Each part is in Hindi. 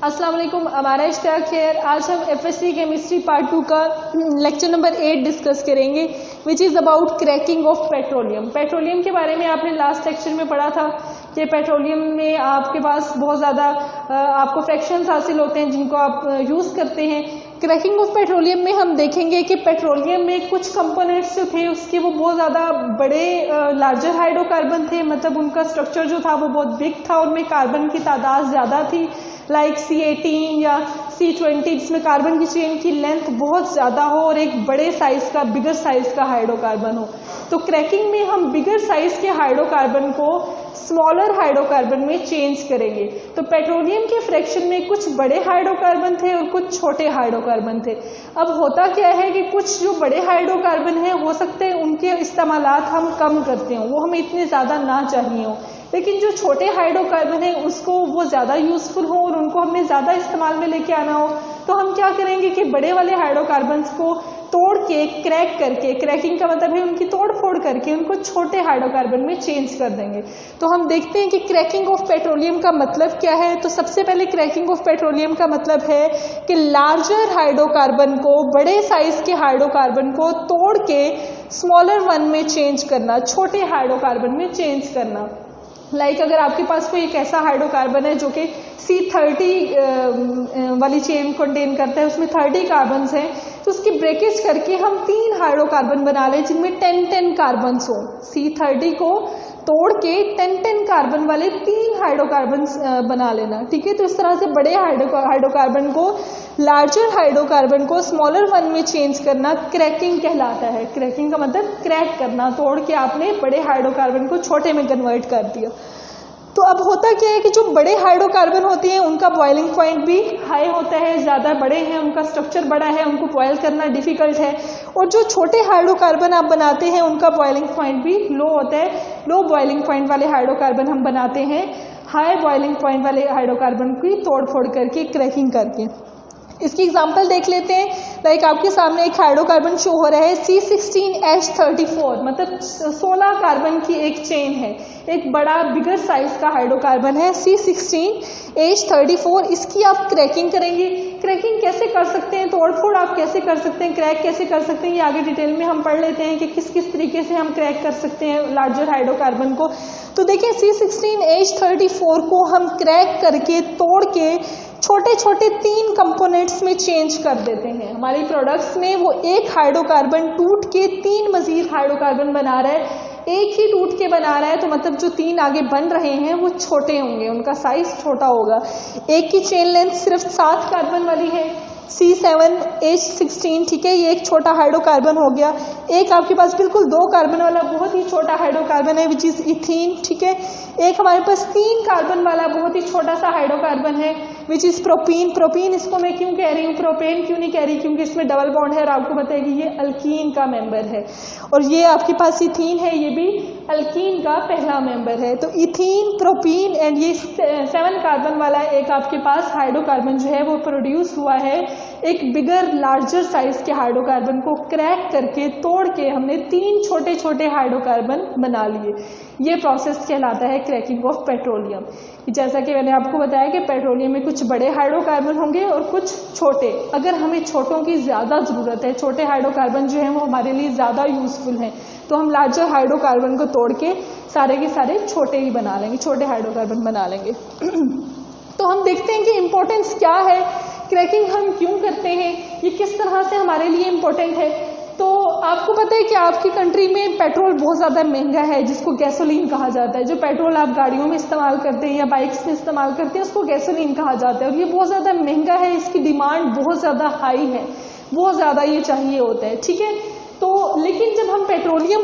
अस्सलाम वालेकुम, हमारा इश्तियाक खैर। आज हम एफएससी केमिस्ट्री पार्ट 2 का लेक्चर नंबर 8 डिस्कस करेंगे, which is about cracking of petroleum. Petroleum के बारे में आपने लास्ट लेक्चर में पढ़ा था कि पेट्रोलियम में आपके पास बहुत ज़्यादा आपको फ्रैक्शंस हासिल होते हैं जिनको आप यूज़ करते हैं। क्रैकिंग ऑफ पेट्रोलियम में हम देखेंगे कि पेट्रोलियम में कुछ कंपोनेंट्स जो थे उसके वो बहुत ज़्यादा बड़े लार्जर हाइड्रोकार्बन थे, मतलब उनका स्ट्रक्चर जो था वो बहुत बिग था, उनमें कार्बन की तादाद ज़्यादा थी, लाइक C18 या C20, जिसमें कार्बन की चेन की लेंथ बहुत ज़्यादा हो और एक बड़े साइज़ का बिगर साइज़ का हाइड्रोकार्बन हो। तो क्रैकिंग में हम बिगर साइज़ के हाइड्रोकार्बन को स्मॉलर हाइड्रोकार्बन में चेंज करेंगे। तो पेट्रोलियम के फ्रैक्शन में कुछ बड़े हाइड्रोकार्बन थे और कुछ छोटे हाइड्रोकार्बन थे। अब होता क्या है कि कुछ जो बड़े हाइड्रोकार्बन हैं हो सकते हैं उनके इस्तेमालात हम कम करते हों, वो हमें इतने ज़्यादा ना चाहिए हों, लेकिन जो छोटे हाइड्रोकार्बन है उसको वो ज़्यादा यूज़फुल हो और उनको हमें ज़्यादा इस्तेमाल में लेके आना हो, तो हम क्या करेंगे कि बड़े वाले हाइड्रोकार्बन्स को तोड़ के क्रैक करके, क्रैकिंग का मतलब है उनकी तोड़ फोड़ करके उनको छोटे हाइड्रोकार्बन में चेंज कर देंगे। तो हम देखते हैं कि क्रैकिंग ऑफ पेट्रोलियम का मतलब क्या है। तो सबसे पहले क्रैकिंग ऑफ पेट्रोलियम का मतलब है कि लार्जर हाइड्रोकार्बन को, बड़े साइज के हाइड्रोकार्बन को तोड़ के स्मॉलर वन में चेंज करना, छोटे हाइड्रोकार्बन में चेंज करना। लाइक अगर आपके पास कोई एक ऐसा हाइड्रोकार्बन है जो कि C30 वाली चेन कंटेन करता है, उसमें 30 कार्बन्स हैं, तो उसकी ब्रेकेज करके हम 3 हाइड्रोकार्बन बना लें जिनमें 10-10 कार्बन्स हो। C30 को तोड़ के 10-10 कार्बन वाले 3 हाइड्रोकार्बन बना लेना, ठीक है। तो इस तरह से बड़े हाइड्रोकार्बन को, लार्जर हाइड्रोकार्बन को स्मॉलर वन में चेंज करना क्रैकिंग कहलाता है। क्रैकिंग का मतलब क्रैक करना, तोड़ के आपने बड़े हाइड्रोकार्बन को छोटे में कन्वर्ट कर दिया। तो अब होता क्या है कि जो बड़े हाइड्रोकार्बन होते हैं उनका बॉइलिंग पॉइंट भी हाई होता है, ज़्यादा बड़े हैं, उनका स्ट्रक्चर बड़ा है, उनको बॉयल करना डिफ़िकल्ट है। और जो छोटे हाइड्रोकार्बन आप बनाते हैं उनका बॉइलिंग पॉइंट भी लो होता है। लो बॉइलिंग पॉइंट वाले हाइड्रोकार्बन हम बनाते हैं हाई बॉइलिंग पॉइंट वाले हाइड्रोकार्बन की तोड़ फोड़ करके, क्रैकिंग करके। इसकी एग्जांपल देख लेते हैं। लाइक आपके सामने एक हाइड्रोकार्बन शो हो रहा है C16H34, मतलब 16 कार्बन की एक चेन है, एक बड़ा बिगर साइज का हाइड्रोकार्बन है C16H34। इसकी आप क्रैकिंग करेंगे। क्रैकिंग कैसे कर सकते हैं, तोड़ फोड़ आप कैसे कर सकते हैं, क्रैक कैसे कर सकते हैं, ये आगे डिटेल में हम पढ़ लेते हैं कि किस किस तरीके से हम क्रैक कर सकते हैं लार्जर हाइड्रोकार्बन को। तो देखिए C16H34 को हम क्रैक करके, तोड़ के छोटे छोटे 3 कंपोनेंट्स में चेंज कर देते हैं। हमारी प्रोडक्ट्स में वो एक हाइड्रोकार्बन टूट के 3 मजीद हाइड्रोकार्बन बना रहा है, एक ही टूट के बना रहा है, तो मतलब जो 3 आगे बन रहे हैं वो छोटे होंगे, उनका साइज छोटा होगा। एक की चेन लेंथ सिर्फ 7 कार्बन वाली है, C7H16, ठीक है, ये एक छोटा हाइड्रोकार्बन हो गया। एक आपके पास बिल्कुल 2 कार्बन वाला बहुत ही छोटा हाइड्रोकार्बन है विच इज़ इथीन, ठीक है। एक हमारे पास 3 कार्बन वाला बहुत ही छोटा सा हाइड्रोकार्बन है विच इज़ प्रोपीन। प्रोपीन इसको मैं क्यों कह रही हूँ, प्रोपेन क्यों नहीं कह रही, क्योंकि इसमें डबल बॉन्ड है और आपको पता है कि ये अल्कीन का मेंबर है। और ये आपके पास इथीन है, ये भी अल्कीन का पहला मेंबर है। तो इथीन, प्रोपीन एंड ये 7 कार्बन वाला एक आपके पास हाइड्रोकार्बन जो है वो प्रोड्यूस हुआ है। एक बिगर लार्जर साइज के हाइड्रोकार्बन को क्रैक करके, तोड़ के हमने 3 छोटे छोटे हाइड्रोकार्बन बना लिए। ये प्रोसेस कहलाता है क्रैकिंग ऑफ पेट्रोलियम। जैसा कि मैंने आपको बताया कि पेट्रोलियम में कुछ बड़े हाइड्रोकार्बन होंगे और कुछ छोटे। अगर हमें छोटों की ज़्यादा ज़रूरत है, छोटे हाइड्रोकार्बन जो हैं वो हमारे लिए ज़्यादा यूज़फुल हैं, तो हम लार्जर हाइड्रोकार्बन को तोड़ के सारे के सारे छोटे ही बना लेंगे, छोटे हाइड्रोकार्बन बना लेंगे। तो हम देखते हैं कि इम्पोर्टेंस क्या है, क्रैकिंग हम क्यों करते हैं, ये किस तरह से हमारे लिए इम्पोर्टेंट है। तो आपको पता है कि आपकी कंट्री में पेट्रोल बहुत ज़्यादा महंगा है, जिसको गैसोलीन कहा जाता है। जो पेट्रोल आप गाड़ियों में इस्तेमाल करते हैं या बाइक्स में इस्तेमाल करते हैं उसको गैसोलीन कहा जाता है, और ये बहुत ज़्यादा महंगा है, इसकी डिमांड बहुत ज़्यादा हाई है, बहुत ज़्यादा ये चाहिए होता है, ठीक है। तो लेकिन जब हम पेट्रोलियम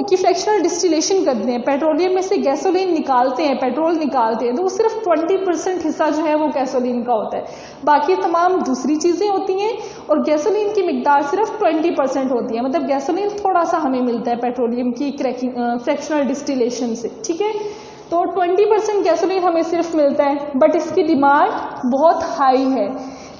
की फ्रैक्शनल डिस्टिलेशन करते हैं, पेट्रोलियम में से गैसोलीन निकालते हैं, पेट्रोल निकालते हैं, तो वो सिर्फ 20% हिस्सा जो है वो गैसोलीन का होता है, बाकी तमाम दूसरी चीज़ें होती हैं और गैसोलीन की मिकदार सिर्फ 20% होती है। मतलब गैसोलीन थोड़ा सा हमें मिलता है पेट्रोलियम की फ्रैक्शनल डिस्टिलेशन से, ठीक है। तो 20% गैसोलीन हमें सिर्फ मिलता है, बट इसकी डिमांड बहुत हाई है,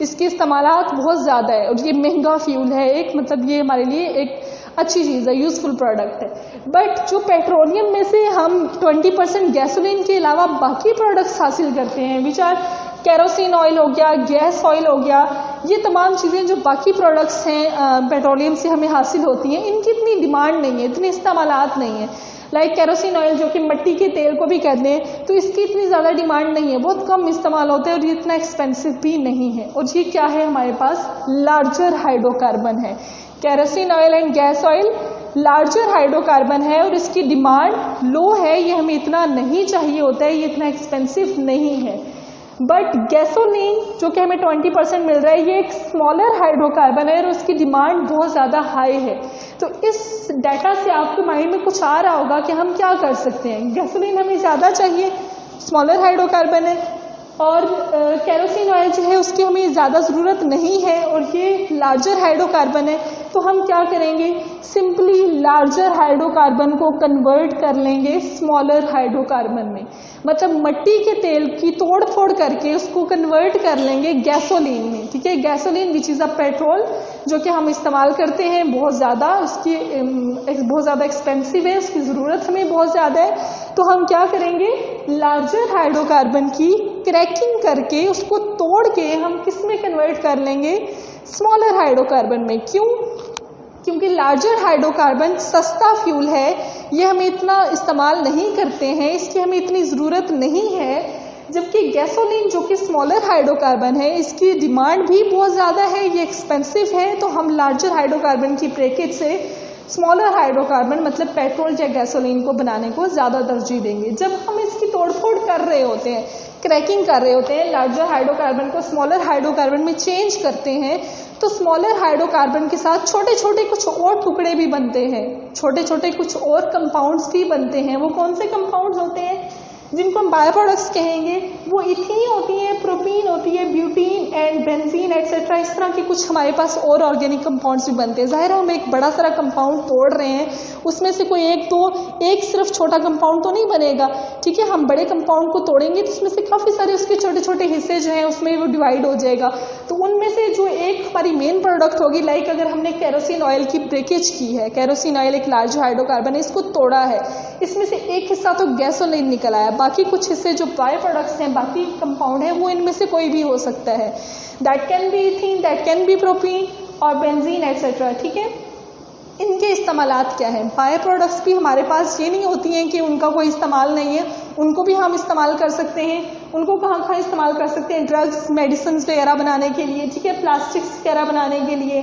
इसके इस्तेमालात बहुत ज़्यादा है और ये महंगा फ्यूल है एक, मतलब ये हमारे लिए एक अच्छी चीज़ है, यूज़फुल प्रोडक्ट है। बट जो पेट्रोलियम में से हम 20% गैसोलीन के अलावा बाकी प्रोडक्ट्स हासिल करते हैं विच आर केरोसिन ऑयल हो गया, गैस ऑयल हो गया, ये तमाम चीज़ें जो बाकी प्रोडक्ट्स हैं पेट्रोलियम से हमें हासिल होती हैं, इनकी इतनी डिमांड नहीं है, इतने इस्तेमालात नहीं है। लाइक केरोसिन ऑयल जो कि मिट्टी के तेल को भी कहते हैं, तो इसकी इतनी ज़्यादा डिमांड नहीं है, बहुत कम इस्तेमाल होता है और ये इतना एक्सपेंसिव भी नहीं है। और ये क्या है, हमारे पास लार्जर हाइड्रोकार्बन है। Kerosene oil and gas oil larger hydrocarbon है और इसकी डिमांड लो है, ये हमें इतना नहीं चाहिए होता है, ये इतना एक्सपेंसिव नहीं है। बट गैसोलीन जो कि हमें 20% मिल रहा है, ये एक स्मॉलर हाइड्रोकार्बन है और उसकी डिमांड बहुत ज़्यादा हाई है। तो इस डाटा से आपके माइंड में कुछ आ रहा होगा कि हम क्या कर सकते हैं। गैसोलीन हमें ज़्यादा चाहिए, स्मॉलर हाइड्रोकार्बन है, और केरोसिन ऑयल जो है उसकी हमें ज़्यादा ज़रूरत नहीं है और ये लार्जर हाइड्रोकार्बन है। तो हम क्या करेंगे, सिंपली लार्जर हाइड्रोकार्बन को कन्वर्ट कर लेंगे स्मॉलर हाइड्रोकार्बन में, मतलब मिट्टी के तेल की तोड़ फोड़ करके उसको कन्वर्ट कर लेंगे गैसोलीन में। ठीक है, gasoline which is a petrol जो कि हम इस्तेमाल करते हैं बहुत ज़्यादा, उसकी बहुत ज़्यादा एक्सपेंसिव है, उसकी ज़रूरत हमें बहुत ज़्यादा है। तो हम क्या करेंगे, लार्जर हाइड्रोकार्बन की क्रैकिंग करके उसको तोड़ के हम किस में कन्वर्ट कर लेंगे, स्मॉलर हाइड्रोकार्बन में। क्यों? क्योंकि लार्जर हाइड्रोकार्बन सस्ता फ्यूल है, ये हमें इतना इस्तेमाल नहीं करते हैं, इसकी हमें इतनी ज़रूरत नहीं है। जबकि गैसोलीन जो कि स्मॉलर हाइड्रोकार्बन है, इसकी डिमांड भी बहुत ज़्यादा है, ये एक्सपेंसिव है। तो हम लार्जर हाइड्रोकार्बन की ब्रैकेट से स्मॉलर हाइड्रोकार्बन मतलब पेट्रोल या गैसोलीन को बनाने को ज़्यादा तरजीह देंगे। जब हम इसकी तोड़फोड़ कर रहे होते हैं, क्रैकिंग कर रहे होते हैं, लार्जर हाइड्रोकार्बन को स्मॉलर हाइड्रोकार्बन में चेंज करते हैं, तो स्मॉलर हाइड्रोकार्बन के साथ छोटे छोटे कुछ और टुकड़े भी बनते हैं, छोटे छोटे कुछ और कंपाउंड्स भी बनते हैं। वो कौन से कंपाउंड्स होते हैं जिनको हम बायो प्रोडक्ट्स कहेंगे? वो इथीन होती है, प्रोपीन होती है, ब्यूटीन एंड बेंजीन एटसेट्रा, इस तरह के कुछ हमारे पास और ऑर्गेनिक कंपाउंड्स भी बनते हैं। जाहिर है हम एक बड़ा सारा कंपाउंड तोड़ रहे हैं, उसमें से कोई एक सिर्फ छोटा कंपाउंड तो नहीं बनेगा। ठीक है, हम बड़े कंपाउंड को तोड़ेंगे तो उसमें से काफ़ी सारे उसके छोटे छोटे हिस्से जो हैं उसमें वो डिवाइड हो जाएगा। तो उनमें से जो एक हमारी मेन प्रोडक्ट होगी, लाइक अगर हमने केरोसिन ऑयल की ब्रेकेज की है, केरोसिन ऑयल एक लार्ज हाइड्रोकार्बन है, इसको तोड़ा है, इसमें से एक हिस्सा तो गैसोलीन निकल आया, बाकी कुछ हिस्से जो बायो प्रोडक्ट्स हैं, बाकी कंपाउंड है, वो इनमें से कोई भी हो सकता है। That can be ethene, that can be propene और बेंजीन एटसेट्रा। ठीक है, इनके इस्तेमालात क्या है? बायो प्रोडक्ट्स भी हमारे पास ये नहीं होती हैं कि उनका कोई इस्तेमाल नहीं है, उनको भी हम इस्तेमाल कर सकते हैं। उनको कहाँ कहाँ इस्तेमाल कर सकते हैं? ड्रग्स, मेडिसिन वगैरह बनाने के लिए, ठीक है, प्लास्टिक्स वगैरह बनाने के लिए।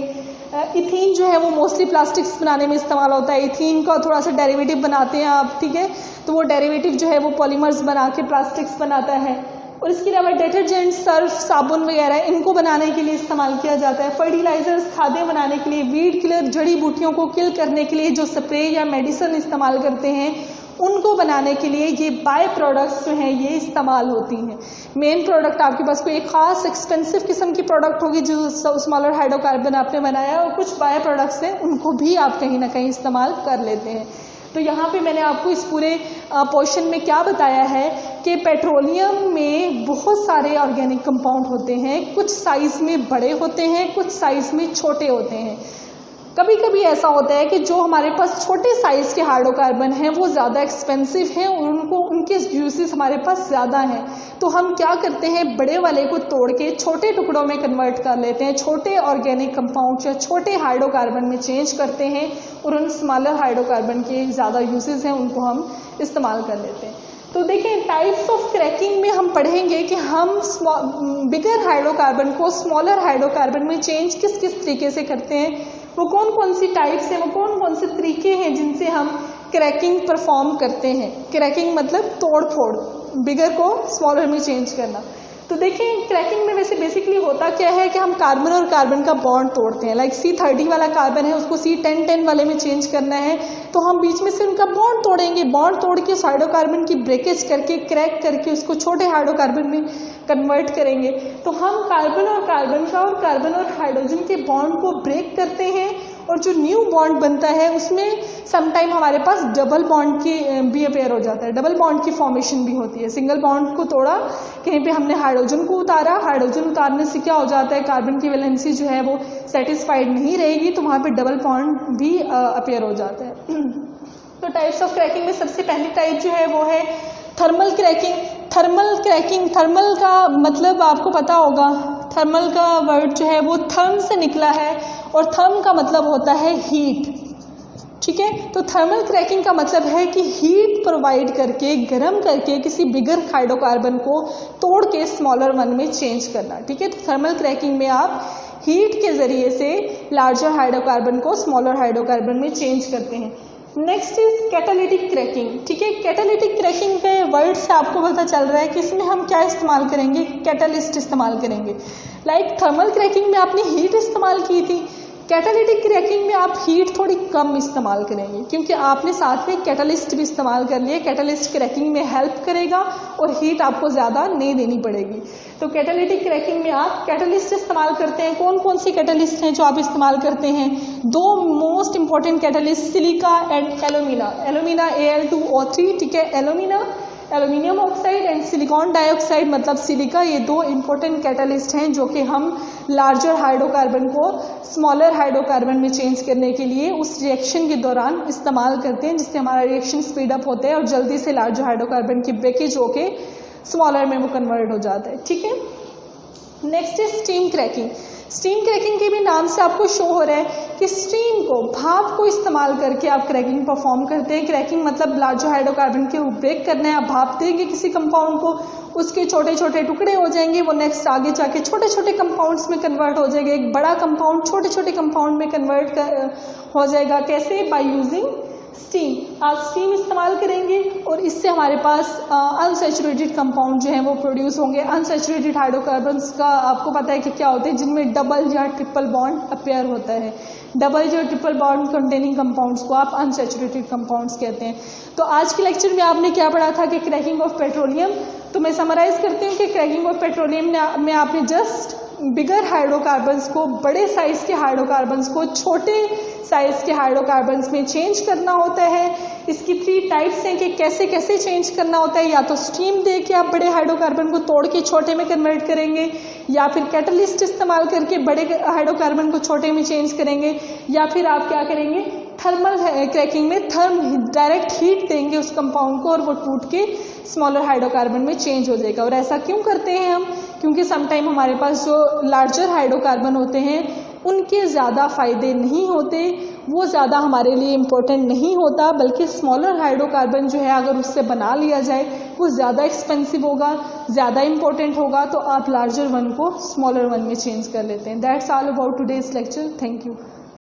इथीन जो है वो मोस्टली प्लास्टिक्स बनाने में इस्तेमाल होता है। इथीन का थोड़ा सा डेरिवेटिव बनाते हैं आप, ठीक है, तो वो डेरिवेटिव जो है वो पॉलीमर्स बना के प्लास्टिक्स बनाता है। और इसके अलावा डिटर्जेंट, सर्फ, साबुन वगैरह इनको बनाने के लिए इस्तेमाल किया जाता है। फर्टिलाइजर्स, खादें बनाने के लिए, वीड किलर, जड़ी बूटियों को किल करने के लिए जो स्प्रे या मेडिसिन इस्तेमाल करते हैं, उनको बनाने के लिए ये बाय प्रोडक्ट्स जो हैं ये इस्तेमाल होती हैं। मेन प्रोडक्ट आपके पास कोई एक ख़ास एक्सपेंसिव किस्म की प्रोडक्ट होगी जो स्मॉलर हाइड्रोकार्बन आपने बनाया, और कुछ बाय प्रोडक्ट्स हैं उनको भी आप कहीं ना कहीं इस्तेमाल कर लेते हैं। तो यहाँ पे मैंने आपको इस पूरे पोर्शन में क्या बताया है कि पेट्रोलियम में बहुत सारे ऑर्गेनिक कंपाउंड होते हैं, कुछ साइज़ में बड़े होते हैं, कुछ साइज़ में छोटे होते हैं। कभी कभी ऐसा होता है कि जो हमारे पास छोटे साइज़ के हाइड्रोकार्बन हैं वो ज़्यादा एक्सपेंसिव हैं और उनके यूजेस हमारे पास ज़्यादा हैं। तो हम क्या करते हैं, बड़े वाले को तोड़ के छोटे टुकड़ों में कन्वर्ट कर लेते हैं, छोटे ऑर्गेनिक कंपाउंड या छोटे हाइड्रोकार्बन में चेंज करते हैं और उन स्मॉलर हाइड्रोकार्बन के ज़्यादा यूजेस हैं उनको हम इस्तेमाल कर लेते हैं। तो देखें, टाइप्स ऑफ क्रैकिंग में हम पढ़ेंगे कि हम बिगर हाइड्रोकार्बन को स्मॉलर हाइड्रोकार्बन में चेंज किस किस तरीके से करते हैं, वो कौन कौन सी टाइप्स हैं, वो कौन कौन से तरीके हैं जिनसे हम क्रैकिंग परफॉर्म करते हैं। क्रैकिंग मतलब तोड़ फोड़, बिगर को स्मॉलर में चेंज करना। तो देखें, क्रैकिंग में वैसे बेसिकली होता क्या है कि हम कार्बन और कार्बन का बॉन्ड तोड़ते हैं। लाइक C30 वाला कार्बन है, उसको C10 वाले में चेंज करना है, तो हम बीच में से उनका बॉन्ड तोड़ेंगे। बॉन्ड तोड़ के उस हाइड्रोकार्बन की ब्रेकेज करके, क्रैक करके उसको छोटे हाइड्रोकार्बन में कन्वर्ट करेंगे। तो हम कार्बन और कार्बन का और कार्बन और हाइड्रोजन के बॉन्ड को ब्रेक करते हैं और जो न्यू बॉन्ड बनता है उसमें समटाइम हमारे पास डबल बॉन्ड की भी अपेयर हो जाता है, डबल बॉन्ड की फॉर्मेशन भी होती है। सिंगल बॉन्ड को तोड़ा, कहीं पे हमने हाइड्रोजन को उतारा, हाइड्रोजन उतारने से क्या हो जाता है, कार्बन की वैलेंसी जो है वो सेटिस्फाइड नहीं रहेगी, तो वहाँ पे डबल बॉन्ड भी अपेयर हो जाता है। तो टाइप्स ऑफ क्रैकिंग में सबसे पहली टाइप जो है वो है thermal cracking. Thermal cracking, thermal का मतलब आपको पता होगा, थर्मल का वर्ड जो है वो थर्म से निकला है और थर्म का मतलब होता है हीट, ठीक है। तो थर्मल क्रैकिंग का मतलब है कि हीट प्रोवाइड करके, गर्म करके किसी बिगर हाइड्रोकार्बन को तोड़ के स्मॉलर वन में चेंज करना, ठीक है। तो थर्मल क्रैकिंग में आप हीट के ज़रिए से लार्जर हाइड्रोकार्बन को स्मॉलर हाइड्रोकार्बन में चेंज करते हैं। नेक्स्ट इज कैटालिटिक क्रैकिंग, ठीक है। कैटालिटिक क्रैकिंग के वर्ड से आपको पता चल रहा है कि इसमें हम क्या इस्तेमाल करेंगे, कैटालिस्ट इस्तेमाल करेंगे। लाइक थर्मल क्रैकिंग में आपने हीट इस्तेमाल की थी, कैटालिटिक क्रैकिंग में आप हीट थोड़ी कम इस्तेमाल करेंगे क्योंकि आपने साथ में कैटालिस्ट भी इस्तेमाल कर लिया। कैटालिस्ट क्रैकिंग में हेल्प करेगा और हीट आपको ज़्यादा नहीं देनी पड़ेगी। तो कैटालिटिक क्रैकिंग में आप कैटालिस्ट इस्तेमाल करते हैं। कौन कौन सी कैटालिस्ट हैं जो आप इस्तेमाल करते हैं? दो most important catalyst, silica and alumina. Alumina Al2O3, ठीक है। Alumina aluminium oxide and silicon dioxide मतलब सिलिका, ये दो इंपॉर्टेंट कैटालिस्ट हैं जो कि हम लार्जर हाइड्रोकार्बन को स्मॉलर हाइड्रोकार्बन में चेंज करने के लिए उस रिएक्शन के दौरान इस्तेमाल करते हैं, जिससे हमारा रिएक्शन स्पीड अप होता है और जल्दी से लार्जर हाइड्रोकार्बन की ब्रेकेज होके स्मॉलर में वो कन्वर्ट हो जाता है, ठीक है। Next is steam cracking. Steam cracking के भी नाम से आपको शो हो रहा है कि स्टीम को, भाप को इस्तेमाल करके आप क्रैकिंग परफॉर्म करते हैं। क्रैकिंग मतलब लार्जर हाइड्रोकार्बन के ब्रेक करना है। आप भाप देंगे किसी कंपाउंड को, उसके छोटे छोटे टुकड़े हो जाएंगे, वो नेक्स्ट आगे जाके छोटे छोटे कंपाउंड्स में कन्वर्ट हो जाएगा। एक बड़ा कंपाउंड छोटे छोटे कंपाउंड में कन्वर्ट हो जाएगा। कैसे? By using steam. आप स्टीम इस्तेमाल करेंगे और इससे हमारे पास अनसैचुरेटेड कंपाउंड जो हैं वो प्रोड्यूस होंगे। अनसैचुरेटेड हाइड्रोकार्बन्स का आपको पता है कि क्या होते हैं, जिनमें डबल या ट्रिपल बॉन्ड अपेयर होता है। डबल या ट्रिपल बॉन्ड कंटेनिंग कंपाउंड्स को आप अनसैचुरेटेड कंपाउंड्स कहते हैं। तो आज के लेक्चर में आपने क्या पढ़ा था कि क्रैकिंग ऑफ पेट्रोलियम। तो मैं समराइज करती हूँ कि क्रैकिंग ऑफ पेट्रोलियम में आपने जस्ट बिगर हाइड्रोकार्बन्स को, बड़े साइज़ के हाइड्रोकार्बन्स को छोटे साइज़ के हाइड्रोकार्बन्स में चेंज करना होता है। इसकी 3 टाइप्स हैं कि कैसे कैसे चेंज करना होता है। या तो स्टीम दे के आप बड़े हाइड्रोकार्बन को तोड़ के छोटे में कन्वर्ट करेंगे, या फिर कैटलिस्ट इस्तेमाल करके बड़े हाइड्रोकार्बन को छोटे में चेंज करेंगे, या फिर आप क्या करेंगे, थर्मल क्रैकिंग में डायरेक्ट हीट देंगे उस कंपाउंड को और वो टूट के स्मॉलर हाइड्रोकार्बन में चेंज हो जाएगा। और ऐसा क्यों करते हैं हम? क्योंकि समटाइम हमारे पास जो लार्जर हाइड्रोकार्बन होते हैं उनके ज़्यादा फ़ायदे नहीं होते, वो ज़्यादा हमारे लिए इम्पोर्टेंट नहीं होता, बल्कि स्मॉलर हाइड्रोकार्बन जो है अगर उससे बना लिया जाए वो ज़्यादा एक्सपेंसिव होगा, ज़्यादा इम्पोर्टेंट होगा, तो आप लार्जर वन को स्मॉलर वन में चेंज कर लेते हैं। That's all about today's lecture. Thank you.